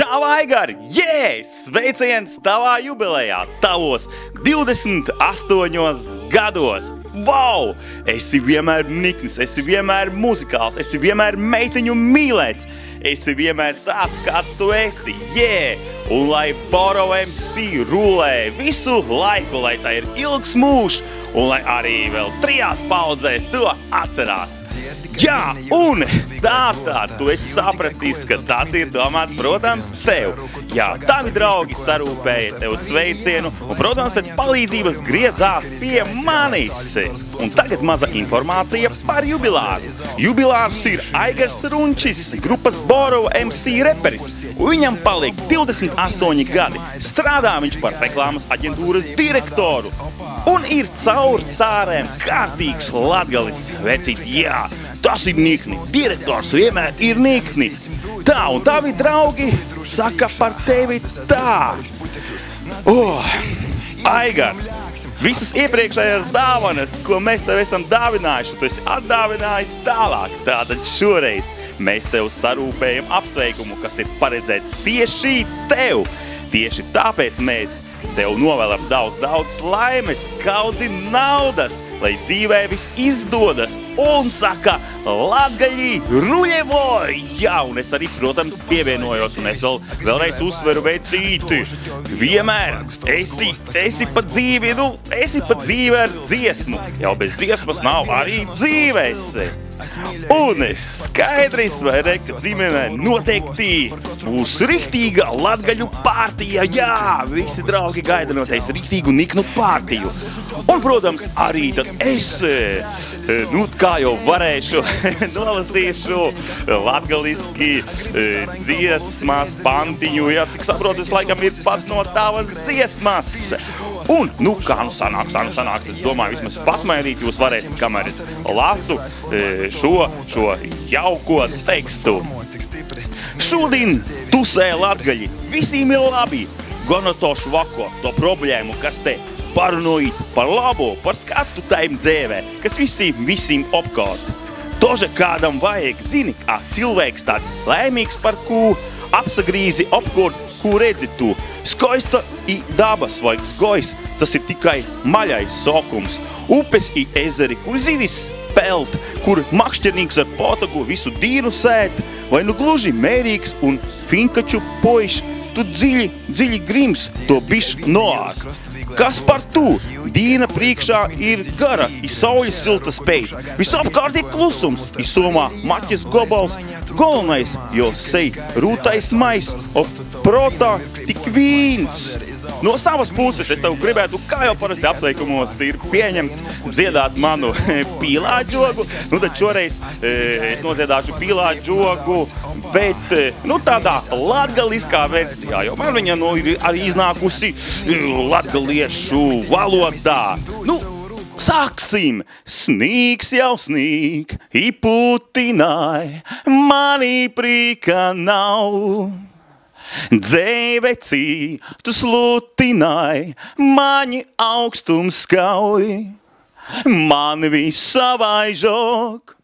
Čau, Aigar! Sveiciens tavā jubilejā, tavos 28 gados! Wow! Esi vienmēr niknis, esi vienmēr muzikāls, esi vienmēr meiteņu mīlēts, esi vienmēr tāds, kāds tu esi! Un lai Borrow MC rulē visu laiku, lai tā ir ilgs mūžs, un lai arī vēl 3 paudzēs to atcerās. Jā, un tā, tu esi sapratījis, ka tas ir domāts, protams, tev. Jā, tavi draugi sarūpēja tev sveicienu, un, protams, pēc palīdzības griezās pie manis. Un tagad maza informācija par jubilāru. Jubilārs ir Aigars Runčis, grupas Borrow MC reperis. Viņam paliek 28 gadi. Strādā viņš par reklāmas aģentūras direktoru. Un ir caur cārēm kārtīgs latgalis. Vecīt, jā, tas ir nikni. Direktors vienmēr ir nikni. Tā, un tavi draugi saka par tevi tā. Aigar, visas iepriekšējās dāvanas, ko mēs tev esam dāvinājuši, tu esi atdāvinājis tālāk. Tātad šoreiz mēs tev sarūpējam apsveikumu, kas ir paredzēts tieši tev. Tieši tāpēc mēs tev novēlam daudz laimes, kaudzi naudas, lai dzīvē viss izdodas un saka Latgaļi ruļevoj! Jā, un es arī, protams, pievienojos, un es vēlreiz uzsveru vecīti. Vienmēr esi pa dzīvi, esi pa dzīvi ar dziesmu. Jau bez dziesmas nav arī dzīves. Un skaidrs, vai ne, ka ģimenē noteikti būs riktīga latgaļu partija. Jā, visi draugi gaida no tevis riktīgu niknu partiju. Un, protams, arī tad es, kā jau varēšu, nolasīšu latgaliski dziesmas pantiņu. Jā, cik saprotu, es laikam ir pat no tavas dziesmas. Un, kā sanāks, es domāju, vismaz pasmaidīt jūs varēsiet, kamēr es lasu šo jauko tekstu. Šodien tusē latgaļi, visiem ir labi, gana tošu vako, to problēmu, kas te parunojīt par labo, par skatu taim dzēvē, kas visiem apkārt. Tože kādam vajag, zini, kā cilvēks tāds laimīgs par ko apsagrīzi apkārt, ko redzi tu. Skaista i dabas vaigs gojs, tas ir tikai maļais sokums. Upes i ezeri, kur zivis pelt, kur makšķernīgs ar potagu visu dīnu sēt, vai nu gluži mērīgs un finkaču poiš, tu dziļi grims to bišķi noās. Kas par tu? Dīna priekšā ir gara, i sauļas silta spēj. Visapkārt ir klusums, i somā maķis gobals. Galvenais, jo sej rūtais mais, o protā tik vīns. No savas puses es tev gribētu, kā jau parasti apsveikumos ir pieņemts, dziedāt manu pīlāģogu. Tad šoreiz es nodziedāšu pīlāģogu, bet tādā latgaliskā versijā, jo man viņa ir arī iznākusi latgaliešu valodā. Sāksim! Snīgs jau snīg, i putinai, manī prīka nav. Dzēvecī, tu slutinai, mani augstums skauj. Man viss savaižok,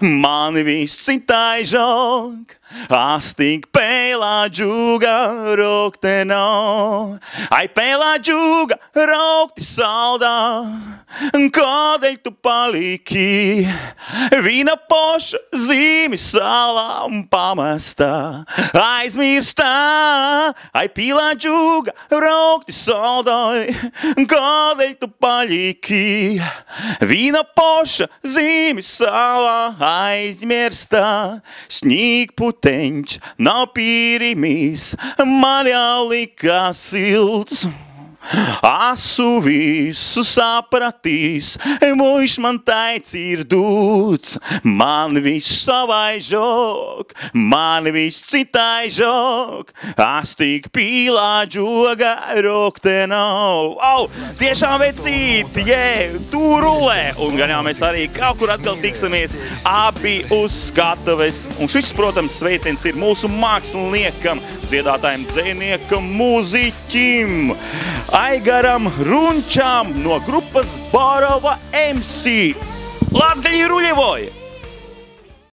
man viss citaižok. Astīk pēlāģūga rokte nav. Ai pēlāģūga rokti saldā, kādēļ tu paliki? Vīna poša zīmi salā un pamestā, aizmirstā. Ai pēlāģūga rokti saldai, kādēļ tu paliki? Vīna poša zīmi salā, aizmirstā. Šņīk puteņš nav pīrimis, man jau likās silts. Asu visu sapratīs, muiš man taic ir dūts. Man viss savaižok, man viss citaižok. Astīk pīlāģoga rokte nav. Tiešām vecīt, tu rulē. Un gan jau mēs arī kaut kur atkal tiksimies abi uz skatuves. Un šis, protams, sveiciens ir mūsu māksliniekam, dziedātājiem, dzejniekam, mūziķim. Aigaram Runčam no grupas Borrow MC. Latgaļi ruļevoja!